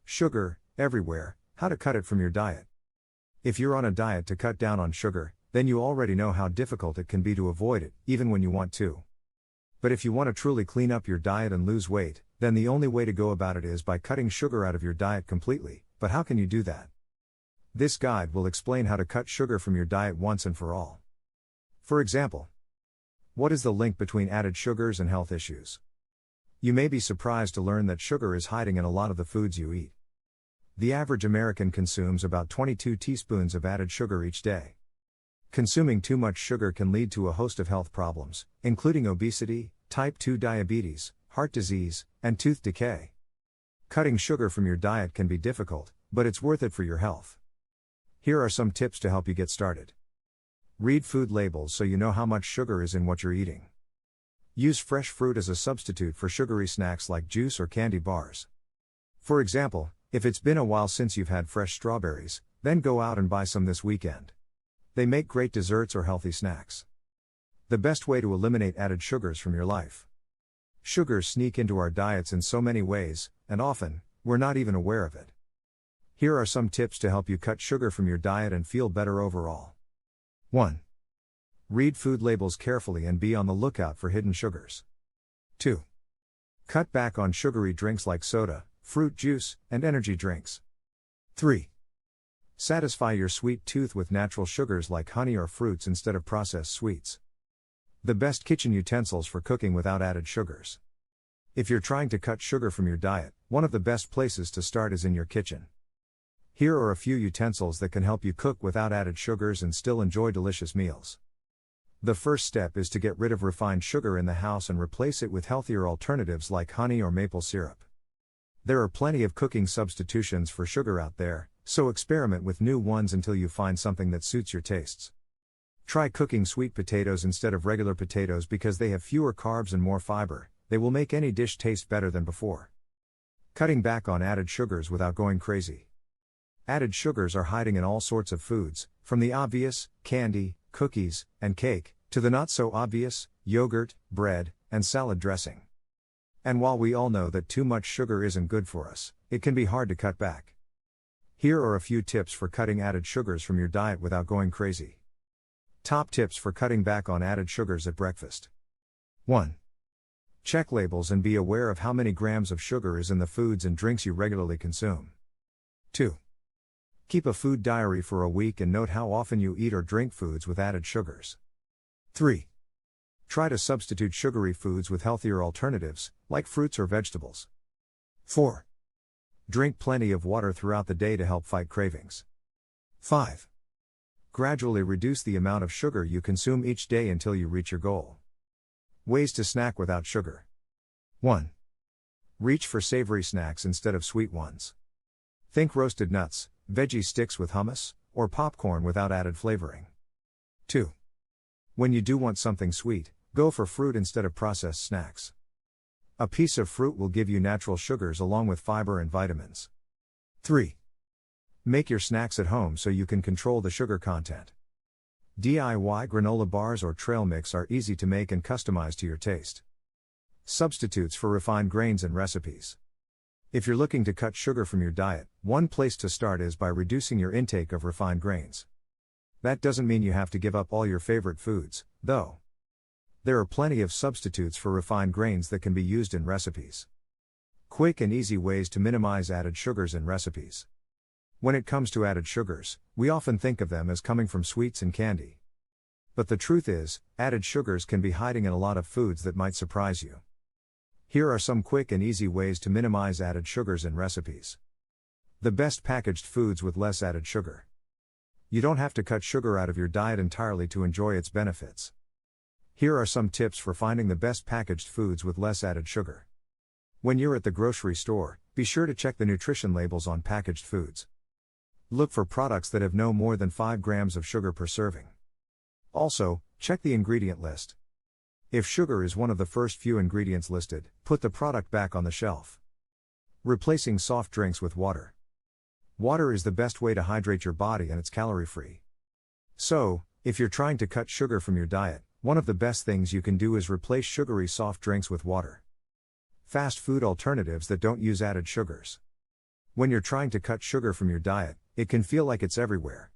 Sugar, everywhere, how to cut it from your diet. If you're on a diet to cut down on sugar, then you already know how difficult it can be to avoid it, even when you want to. But if you want to truly clean up your diet and lose weight, then the only way to go about it is by cutting sugar out of your diet completely. But how can you do that? This guide will explain how to cut sugar from your diet once and for all. For example, what is the link between added sugars and health issues? You may be surprised to learn that sugar is hiding in a lot of the foods you eat. The average American consumes about 22 teaspoons of added sugar each day. Consuming too much sugar can lead to a host of health problems, including obesity, type 2 diabetes, heart disease, and tooth decay. Cutting sugar from your diet can be difficult, but it's worth it for your health. Here are some tips to help you get started. Read food labels so you know how much sugar is in what you're eating. Use fresh fruit as a substitute for sugary snacks like juice or candy bars. For example, if it's been a while since you've had fresh strawberries, then go out and buy some this weekend. They make great desserts or healthy snacks. The best way to eliminate added sugars from your life. Sugars sneak into our diets in so many ways, and often, we're not even aware of it. Here are some tips to help you cut sugar from your diet and feel better overall. 1. Read food labels carefully and be on the lookout for hidden sugars. 2. Cut back on sugary drinks like soda, fruit juice, and energy drinks. 3. Satisfy your sweet tooth with natural sugars like honey or fruits instead of processed sweets. The best kitchen utensils for cooking without added sugars. If you're trying to cut sugar from your diet, one of the best places to start is in your kitchen. Here are a few utensils that can help you cook without added sugars and still enjoy delicious meals. The first step is to get rid of refined sugar in the house and replace it with healthier alternatives like honey or maple syrup. There are plenty of cooking substitutions for sugar out there, so experiment with new ones until you find something that suits your tastes. Try cooking sweet potatoes instead of regular potatoes because they have fewer carbs and more fiber. They will make any dish taste better than before. Cutting back on added sugars without going crazy. Added sugars are hiding in all sorts of foods, from the obvious, candy, cookies, and cake, to the not so obvious, yogurt, bread, and salad dressing. And while we all know that too much sugar isn't good for us, it can be hard to cut back. Here are a few tips for cutting added sugars from your diet without going crazy. Top tips for cutting back on added sugars at breakfast. 1. Check labels and be aware of how many grams of sugar is in the foods and drinks you regularly consume. 2. Keep a food diary for a week and note how often you eat or drink foods with added sugars. 3. Try to substitute sugary foods with healthier alternatives, like fruits or vegetables. 4. Drink plenty of water throughout the day to help fight cravings. 5. Gradually reduce the amount of sugar you consume each day until you reach your goal. Ways to snack without sugar. 1. Reach for savory snacks instead of sweet ones. Think roasted nuts, veggie sticks with hummus, or popcorn without added flavoring. 2. When you do want something sweet, go for fruit instead of processed snacks. A piece of fruit will give you natural sugars along with fiber and vitamins. 3. Make your snacks at home so you can control the sugar content. DIY granola bars or trail mix are easy to make and customize to your taste. Substitutes for refined grains and recipes. If you're looking to cut sugar from your diet, one place to start is by reducing your intake of refined grains. That doesn't mean you have to give up all your favorite foods, though. There are plenty of substitutes for refined grains that can be used in recipes. Quick and easy ways to minimize added sugars in recipes. When it comes to added sugars, we often think of them as coming from sweets and candy. But the truth is, added sugars can be hiding in a lot of foods that might surprise you. Here are some quick and easy ways to minimize added sugars in recipes. The best packaged foods with less added sugar. You don't have to cut sugar out of your diet entirely to enjoy its benefits. Here are some tips for finding the best packaged foods with less added sugar. When you're at the grocery store, be sure to check the nutrition labels on packaged foods. Look for products that have no more than 5 grams of sugar per serving. Also, check the ingredient list. If sugar is one of the first few ingredients listed, put the product back on the shelf. Replacing soft drinks with water. Water is the best way to hydrate your body and it's calorie-free. So, if you're trying to cut sugar from your diet, one of the best things you can do is replace sugary soft drinks with water. Fast food alternatives that don't use added sugars. When you're trying to cut sugar from your diet, it can feel like it's everywhere.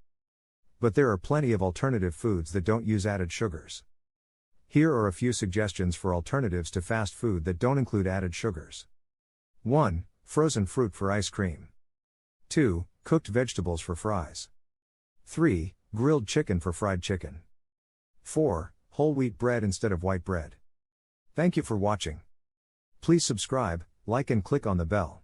But there are plenty of alternative foods that don't use added sugars. Here are a few suggestions for alternatives to fast food that don't include added sugars. 1. Frozen fruit for ice cream. 2. Cooked vegetables for fries. 3. Grilled chicken for fried chicken. 4. Whole wheat bread instead of white bread. Thank you for watching. Please subscribe, like and click on the bell.